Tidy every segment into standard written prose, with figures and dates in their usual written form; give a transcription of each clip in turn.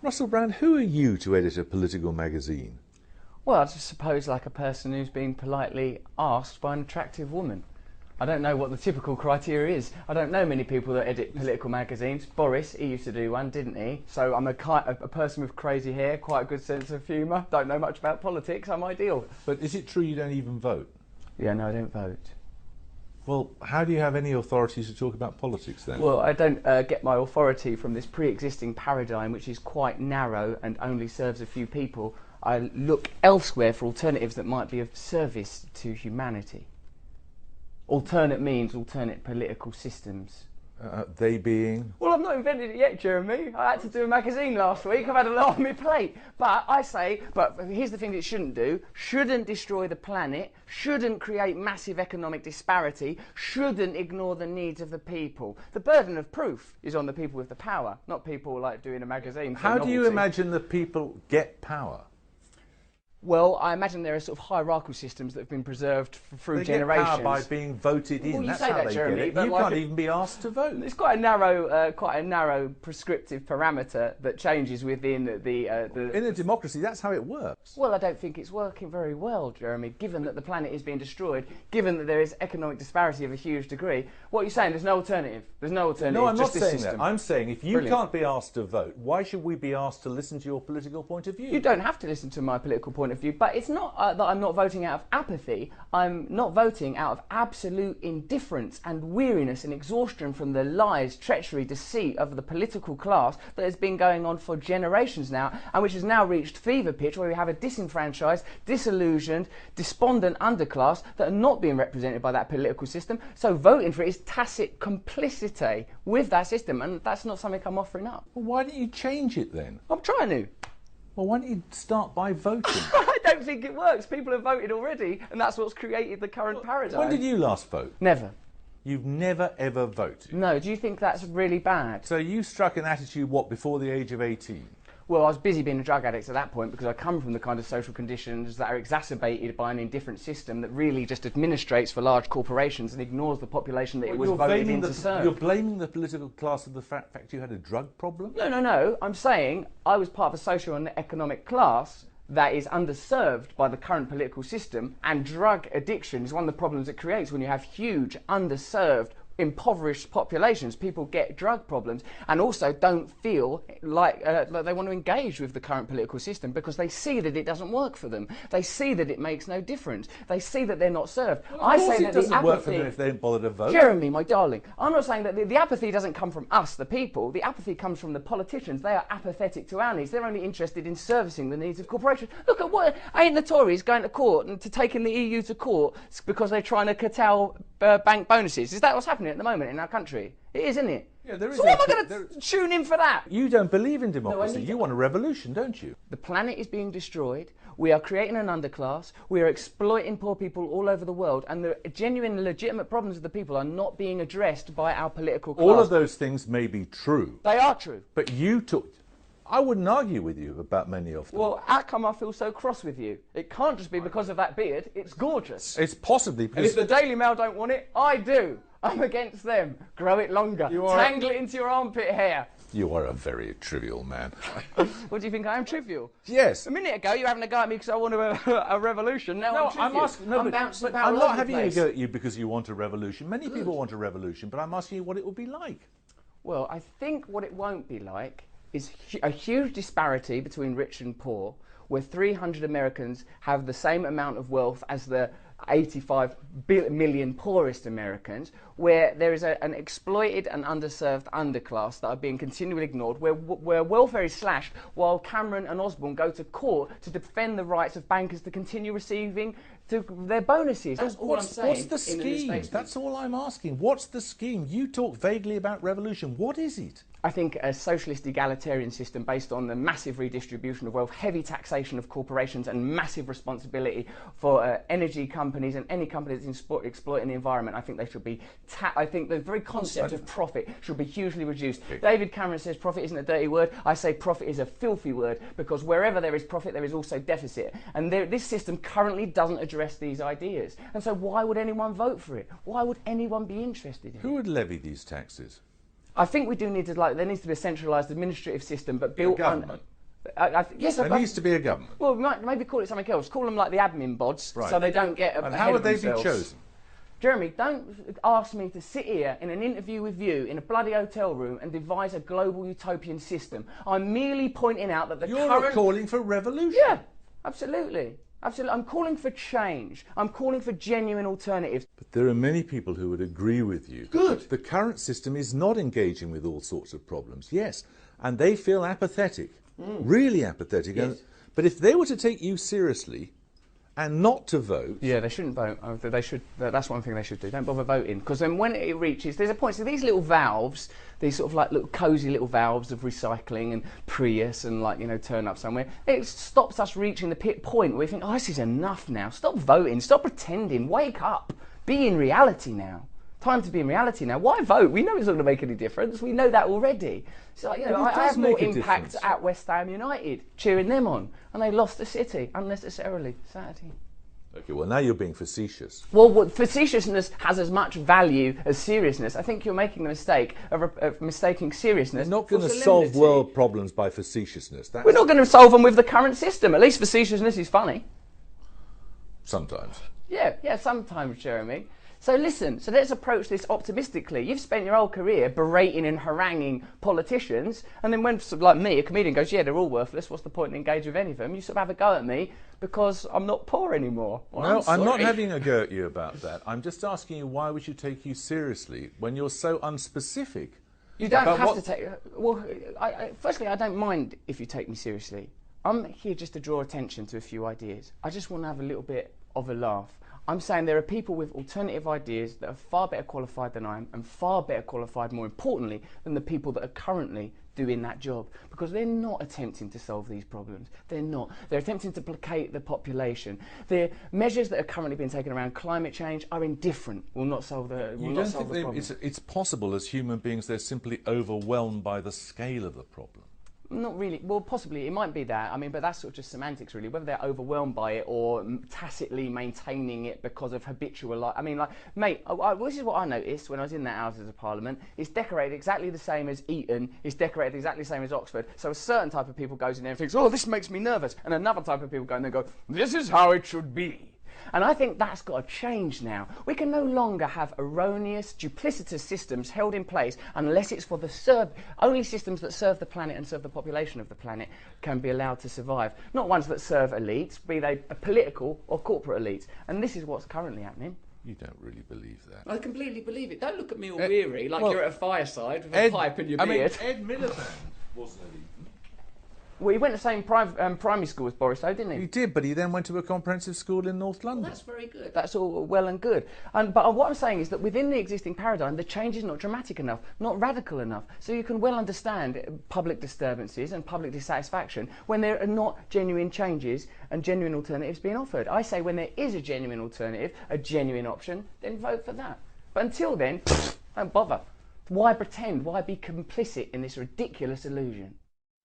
Russell Brand, who are you to edit a political magazine? Well, I just suppose like a person who's been politely asked by an attractive woman. I don't know what the typical criteria is. I don't know many people that edit political magazines. Boris, he used to do one, didn't he? So I'm a person with crazy hair, quite a good sense of humour, don't know much about politics, I'm ideal. But is it true you don't even vote? Yeah, no, I don't vote. Well, how do you have any authority to talk about politics then? Well, I don't get my authority from this pre-existing paradigm, which is quite narrow and only serves a few people. I look elsewhere for alternatives that might be of service to humanity. Alternate means alternate political systems. They being? Well, I've not invented it yet, Jeremy. I had to do a magazine last week. I've had a lot on my plate. But I say, but here's the thing it shouldn't do. Shouldn't destroy the planet. Shouldn't create massive economic disparity. Shouldn't ignore the needs of the people. The burden of proof is on the people with the power, not people like doing a magazine. How do you imagine the people get power? Well, I imagine there are sort of hierarchical systems that have been preserved through generations. They get power by being voted in. Well, That's say how that, they Jeremy, get it. but You like can't even be asked to vote. It's quite a narrow prescriptive parameter that changes within the. In a democracy, that's how it works. Well, I don't think it's working very well, Jeremy. Given that the planet is being destroyed, given that there is economic disparity of a huge degree, what are you saying? There's no alternative. There's no alternative. No, I'm not saying system. that. I'm saying if you can't be asked to vote, why should we be asked to listen to your political point of view? You don't have to listen to my political point of view, but it's not that I'm not voting out of apathy. I'm not voting out of absolute indifference and weariness and exhaustion from the lies, treachery, deceit of the political class that has been going on for generations now, and which has now reached fever pitch, where we have a disenfranchised, disillusioned, despondent underclass that are not being represented by that political system. So voting for it is tacit complicity with that system, and that's not something I'm offering up. Well, why don't you change it then? I'm trying to. Well, why don't you start by voting? I don't think it works. People have voted already, and that's what's created the current paradigm. When did you last vote? Never. You've never, ever voted? No. Do you think that's really bad? So you struck an attitude, what, before the age of 18? Well, I was busy being a drug addict at that point because I come from the kind of social conditions that are exacerbated by an indifferent system that really just administrates for large corporations and ignores the population that it was voted in to serve. You're blaming the political class of the fact you had a drug problem? No. I'm saying I was part of a social and economic class that is underserved by the current political system, and drug addiction is one of the problems it creates when you have huge, underserved, impoverished populations. People get drug problems and also don't feel like they want to engage with the current political system because they see that it doesn't work for them. They see that it makes no difference. They see that they're not served. Well, I say that it doesn't the work for apathy, them if they don't bother to vote. Jeremy, my darling, I'm not saying that the apathy doesn't come from us, the people. The apathy comes from the politicians. They are apathetic to our needs. They're only interested in servicing the needs of corporations. Look at what ain't the Tories going to court and to taking the EU to court because they're trying to curtail bank bonuses. Is that what's happening at the moment in our country? It is, isn't it? Yeah, there is. So why am I going to tune in for that? You don't believe in democracy. No, you want a revolution, don't you? The planet is being destroyed. We are creating an underclass. We are exploiting poor people all over the world. And the genuine, legitimate problems of the people are not being addressed by our political class. All of those things may be true. They are true. But you took... I wouldn't argue with you about many of them. Well, how come I feel so cross with you? It can't just be because of that beard. It's gorgeous. It's possibly because... And if the Daily Mail don't want it, I do. I'm against them. Grow it longer. Tangle it into your armpit hair. You are a very trivial man. What do you think? I am trivial? Yes. A minute ago, you were having a go at me because I want a revolution. Now I'm trivial. I'm bouncing about I'm all not over having the a place. go at you because you want a revolution. Many people want a revolution, but I'm asking you what it would be like. Well, I think what it won't be like is a huge disparity between rich and poor, where 300 Americans have the same amount of wealth as the 85 million poorest Americans, where there is an exploited and underserved underclass that are being continually ignored, where welfare is slashed while Cameron and Osborne go to court to defend the rights of bankers to continue receiving their bonuses. That's all I'm saying. What's the scheme? That's all I'm asking. What's the scheme? You talk vaguely about revolution. What is it? I think a socialist egalitarian system based on the massive redistribution of wealth, heavy taxation of corporations and massive responsibility for energy companies and any company that's exploiting the environment. I think they should be I think the very concept of profit should be hugely reduced. David Cameron says profit isn't a dirty word. I say profit is a filthy word, because wherever there is profit there is also deficit, and this system currently doesn't address these ideas. And so why would anyone vote for it? Why would anyone be interested in it? Who would levy these taxes? I think we do need to, there needs to be a centralised administrative system, but built on... government. Yes, There needs to be a government. Well, we might maybe call it something else. Call them like the admin bods, Right. so they don't get And ahead how would of they be themselves. chosen? Jeremy, don't ask me to sit here in an interview with you in a bloody hotel room and devise a global utopian system. I'm merely pointing out that the You're current... calling for revolution. Yeah, absolutely. Absolutely. I'm calling for change. I'm calling for genuine alternatives. But there are many people who would agree with you. Good. The current system is not engaging with all sorts of problems, yes, and they feel apathetic, really apathetic. Yes. But if they were to take you seriously and not to vote... Yeah, they shouldn't vote. They should. That's one thing they should do. Don't bother voting, because then when it reaches, there's a point. So these little valves, these sort of like little cosy little valves of recycling and Prius and turn up somewhere. It stops us reaching the point where we think, oh, this is enough now. Stop voting. Stop pretending. Wake up. Be in reality now. Time to be in reality now. Why vote? We know it's not going to make any difference. We know that already. So I have more impact at West Ham United, cheering them on, and they lost the City unnecessarily Saturday. Okay, well, now you're being facetious. Well, facetiousness has as much value as seriousness. I think you're making the mistake of mistaking seriousness. You're not for going to solve solemnity. world problems by facetiousness. That's We're not going to solve them with the current system. At least facetiousness is funny. sometimes. Yeah, sometimes, Jeremy. So listen, so let's approach this optimistically. You've spent your whole career berating and haranguing politicians, and then when, like me, a comedian goes, yeah, they're all worthless, what's the point in engaging with any of them? You sort of have a go at me because I'm not poor anymore. Well, No, I'm not sorry. having a go at you about that. I'm just asking you why we should take you seriously when you're so unspecific. You don't about have what- to take... Well, firstly, I don't mind if you take me seriously. I'm here just to draw attention to a few ideas. I just want to have a little bit of a laugh. I'm saying there are people with alternative ideas that are far better qualified than I am, and far better qualified, more importantly, than the people that are currently doing that job, because they're not attempting to solve these problems. They're not. They're attempting to placate the population. The measures that are currently being taken around climate change are indifferent, will not solve the You don't think it's possible as human beings they're simply overwhelmed by the scale of the problem? Not really. Well, possibly. It might be that. I mean, but that's sort of just semantics, really. Whether they're overwhelmed by it or tacitly maintaining it because of habitual... I mean, like, mate, this is what I noticed when I was in that Houses of Parliament. It's decorated exactly the same as Eton. It's decorated exactly the same as Oxford. So a certain type of people goes in there and thinks, oh, this makes me nervous. And another type of people go in there and go, this is how it should be. And I think that's got to change now. We can no longer have erroneous, duplicitous systems held in place unless it's for the only systems that serve the planet and serve the population of the planet can be allowed to survive. Not ones that serve elites, be they political or corporate elites. And this is what's currently happening. You don't really believe that. I completely believe it. Don't look at me all weary, like you're at a fireside with Ed, a pipe in your I mean, beard. Ed Miliband wasn't an elite. Well, he went to the same primary school as Boris, though, didn't he? He did, but he then went to a comprehensive school in North London. That's very good. That's all well and good. But what I'm saying is that within the existing paradigm, the change is not dramatic enough, not radical enough. So you can well understand public disturbances and public dissatisfaction when there are not genuine changes and genuine alternatives being offered. I say when there is a genuine alternative, a genuine option, then vote for that. But until then, don't bother. Why pretend? Why be complicit in this ridiculous illusion?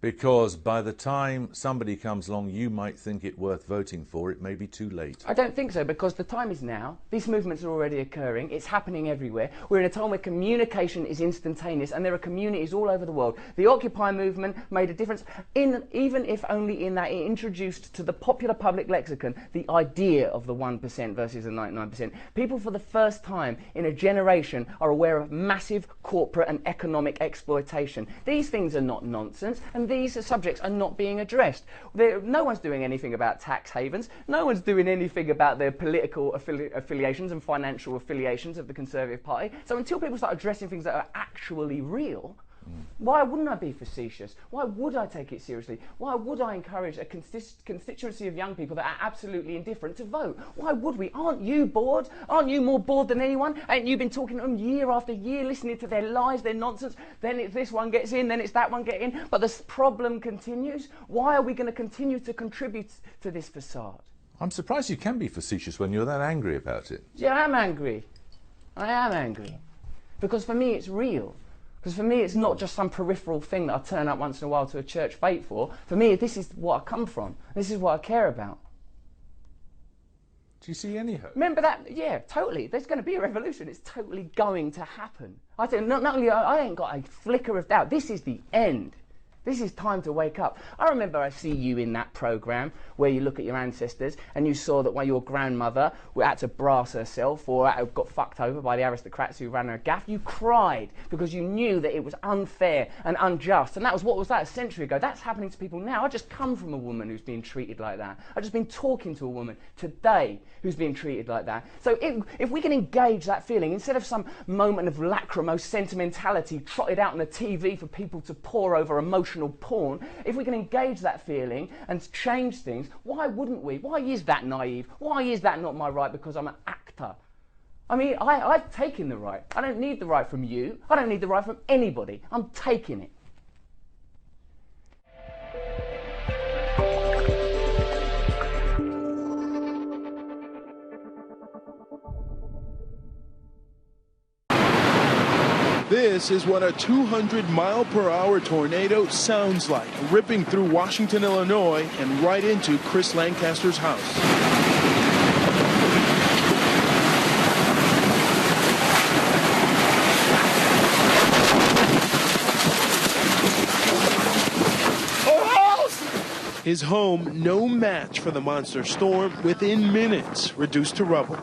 Because by the time somebody comes along you might think it worth voting for, it may be too late. I don't think so, because the time is now. These movements are already occurring. It's happening everywhere. We're in a time where communication is instantaneous, and there are communities all over the world. The Occupy movement made a difference, even if only in that it introduced to the popular public lexicon the idea of the 1% versus the 99%. People for the first time in a generation are aware of massive corporate and economic exploitation. These things are not nonsense, and these subjects are not being addressed. No one's doing anything about tax havens. No one's doing anything about their political affiliations and financial affiliations of the Conservative Party. So until people start addressing things that are actually real, why wouldn't I be facetious? Why would I take it seriously? Why would I encourage a constituency of young people that are absolutely indifferent to vote? Why would we? Aren't you bored? Aren't you more bored than anyone? Ain't you been talking to them year after year, listening to their lies, their nonsense? Then it's this one gets in, then it's that one gets in. But this problem continues. Why are we going to continue to contribute to this facade? I'm surprised you can be facetious when you're that angry about it. Yeah, I am angry. I am angry. Because for me it's real. Because for me, it's not just some peripheral thing that I turn up once in a while to a church fete for. For me, this is what I come from. This is what I care about. Do you see any hope? Remember that? Yeah, totally. There's going to be a revolution. It's totally going to happen. I think not only I ain't got a flicker of doubt. This is the end. This is time to wake up. I remember I see you in that programme where you look at your ancestors and you saw that while your grandmother had to brass herself or got fucked over by the aristocrats who ran her gaff, you cried because you knew that it was unfair and unjust. And that was, what was that, a century ago? That's happening to people now. I just come from a woman who's being treated like that. I've just been talking to a woman today who's being treated like that. So if we can engage that feeling, instead of some moment of lachrymose sentimentality trotted out on the TV for people to pore over emotional porn, if we can engage that feeling and change things, why wouldn't we? Why is that naive? Why is that not my right because I'm an actor? I mean, I've taken the right. I don't need the right from you. I don't need the right from anybody. I'm taking it. This is what a 200-mile-per-hour tornado sounds like, ripping through Washington, Illinois, and right into Chris Lancaster's house. His home, no match for the monster storm, within minutes reduced to rubble.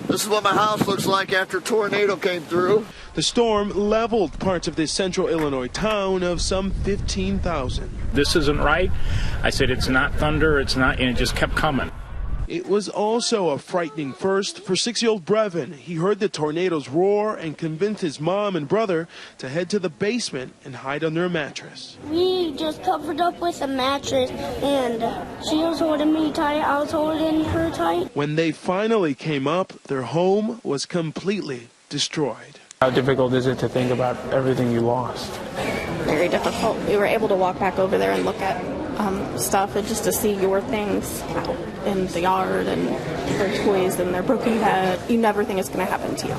This is what my house looks like after a tornado came through. The storm leveled parts of this central Illinois town of some 15,000. This isn't right. I said, it's not thunder, it's not, and it just kept coming. It was also a frightening first for 6-year-old Brevin. He heard the tornadoes roar and convinced his mom and brother to head to the basement and hide under a mattress. We just covered up with a mattress, and she was holding me tight, I was holding her tight. When they finally came up, their home was completely destroyed. How difficult is it to think about everything you lost? Very difficult. We were able to walk back over there and look at stuff and just to see your things out in the yard and their toys and their broken bed. You never think it's going to happen to you.